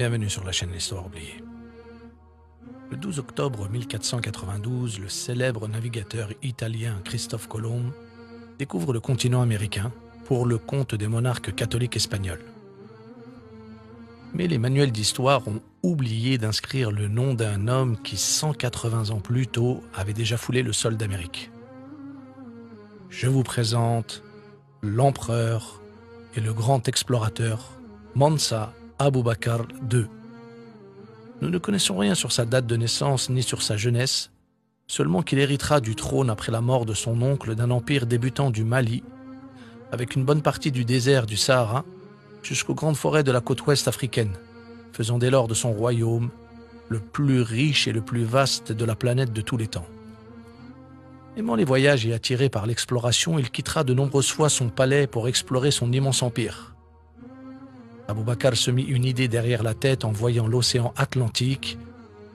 Bienvenue sur la chaîne L'Histoire oubliée. Le 12 octobre 1492, le célèbre navigateur italien Christophe Colomb découvre le continent américain pour le compte des monarques catholiques espagnols. Mais les manuels d'histoire ont oublié d'inscrire le nom d'un homme qui, 180 ans plus tôt, avait déjà foulé le sol d'Amérique. Je vous présente l'empereur et le grand explorateur Mansa Abubakar II. Nous ne connaissons rien sur sa date de naissance ni sur sa jeunesse, seulement qu'il héritera du trône après la mort de son oncle d'un empire débutant du Mali, avec une bonne partie du désert du Sahara jusqu'aux grandes forêts de la côte ouest africaine, faisant dès lors de son royaume le plus riche et le plus vaste de la planète de tous les temps. Aimant les voyages et attiré par l'exploration, il quittera de nombreuses fois son palais pour explorer son immense empire. Abubakar se mit une idée derrière la tête en voyant l'océan Atlantique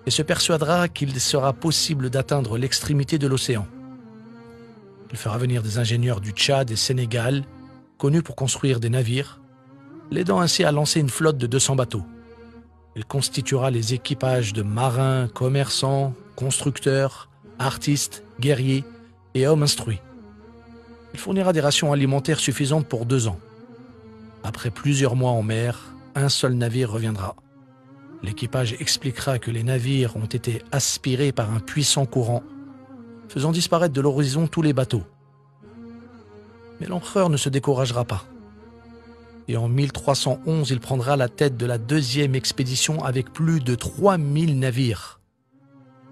et se persuadera qu'il sera possible d'atteindre l'extrémité de l'océan. Il fera venir des ingénieurs du Tchad et Sénégal, connus pour construire des navires, l'aidant ainsi à lancer une flotte de 200 bateaux. Il constituera les équipages de marins, commerçants, constructeurs, artistes, guerriers et hommes instruits. Il fournira des rations alimentaires suffisantes pour 2 ans. Après plusieurs mois en mer, un seul navire reviendra. L'équipage expliquera que les navires ont été aspirés par un puissant courant, faisant disparaître de l'horizon tous les bateaux. Mais l'empereur ne se découragera pas. Et en 1311, il prendra la tête de la 2e expédition avec plus de 3000 navires,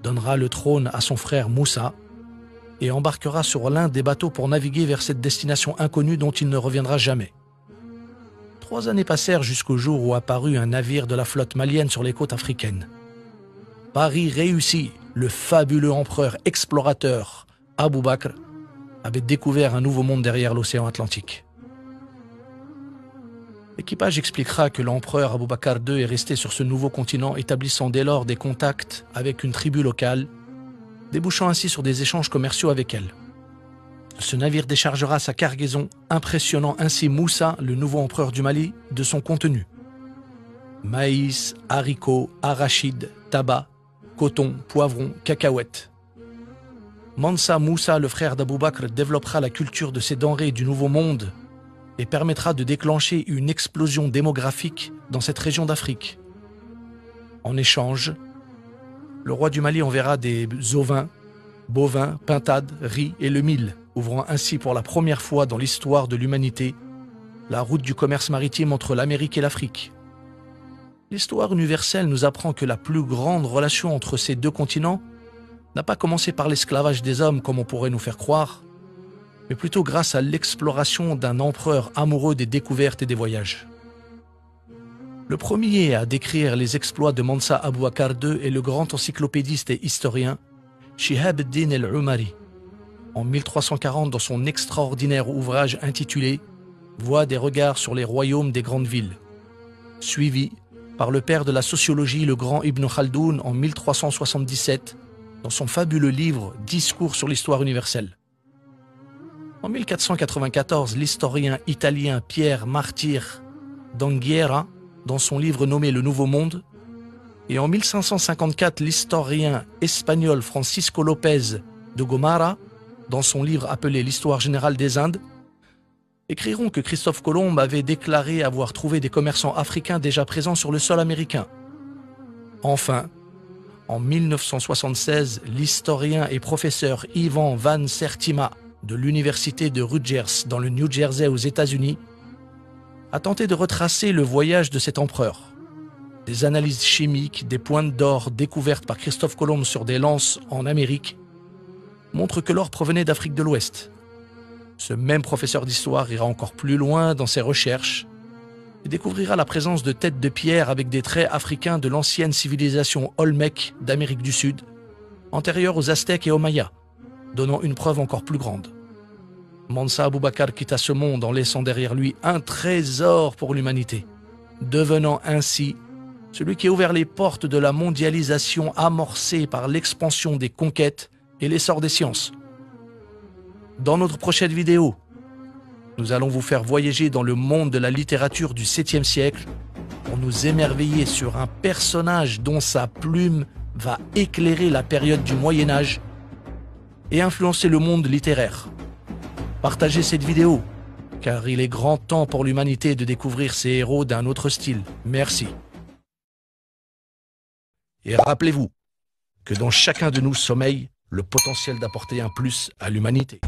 donnera le trône à son frère Moussa et embarquera sur l'un des bateaux pour naviguer vers cette destination inconnue dont il ne reviendra jamais. 3 années passèrent jusqu'au jour où apparut un navire de la flotte malienne sur les côtes africaines. Paris réussit, le fabuleux empereur explorateur Aboubakr avait découvert un nouveau monde derrière l'océan Atlantique. L'équipage expliquera que l'empereur Abubakar II est resté sur ce nouveau continent, établissant dès lors des contacts avec une tribu locale, débouchant ainsi sur des échanges commerciaux avec elle. Ce navire déchargera sa cargaison, impressionnant ainsi Moussa, le nouveau empereur du Mali, de son contenu. Maïs, haricots, arachides, tabac, coton, poivrons, cacahuètes. Mansa Moussa, le frère d'Aboubakr, développera la culture de ces denrées du Nouveau Monde et permettra de déclencher une explosion démographique dans cette région d'Afrique. En échange, le roi du Mali enverra des ovins, bovins, pintades, riz et le mil, ouvrant ainsi pour la première fois dans l'histoire de l'humanité la route du commerce maritime entre l'Amérique et l'Afrique. L'histoire universelle nous apprend que la plus grande relation entre ces 2 continents n'a pas commencé par l'esclavage des hommes comme on pourrait nous faire croire, mais plutôt grâce à l'exploration d'un empereur amoureux des découvertes et des voyages. Le premier à décrire les exploits de Mansa Abubakar II est le grand encyclopédiste et historien Shihab ad-Din al-Umari, en 1340 dans son extraordinaire ouvrage intitulé « Voix des regards sur les royaumes des grandes villes », suivi par le père de la sociologie, le grand Ibn Khaldoun, en 1377, dans son fabuleux livre « Discours sur l'histoire universelle ». En 1494, l'historien italien Pierre Martyr d'Anghiera, dans son livre nommé « Le Nouveau Monde », et en 1554, l'historien espagnol Francisco López de Gomara, dans son livre appelé « L'histoire générale des Indes », écriront que Christophe Colomb avait déclaré avoir trouvé des commerçants africains déjà présents sur le sol américain. Enfin, en 1976, l'historien et professeur Ivan Van Sertima de l'université de Rutgers dans le New Jersey aux États-Unis a tenté de retracer le voyage de cet empereur. Des analyses chimiques des pointes d'or découvertes par Christophe Colomb sur des lances en Amérique montrent que l'or provenait d'Afrique de l'Ouest. Ce même professeur d'histoire ira encore plus loin dans ses recherches et découvrira la présence de têtes de pierre avec des traits africains de l'ancienne civilisation Olmèque d'Amérique du Sud, antérieure aux Aztèques et aux Mayas, donnant une preuve encore plus grande. Mansa Abubakar quitta ce monde en laissant derrière lui un trésor pour l'humanité, devenant ainsi celui qui a ouvert les portes de la mondialisation amorcée par l'expansion des conquêtes et l'essor des sciences. Dans notre prochaine vidéo, nous allons vous faire voyager dans le monde de la littérature du 7e siècle pour nous émerveiller sur un personnage dont sa plume va éclairer la période du Moyen-Âge et influencer le monde littéraire. Partagez cette vidéo, car il est grand temps pour l'humanité de découvrir ces héros d'un autre style. Merci. Et rappelez-vous que dans chacun de nous sommeille le potentiel d'apporter un plus à l'humanité.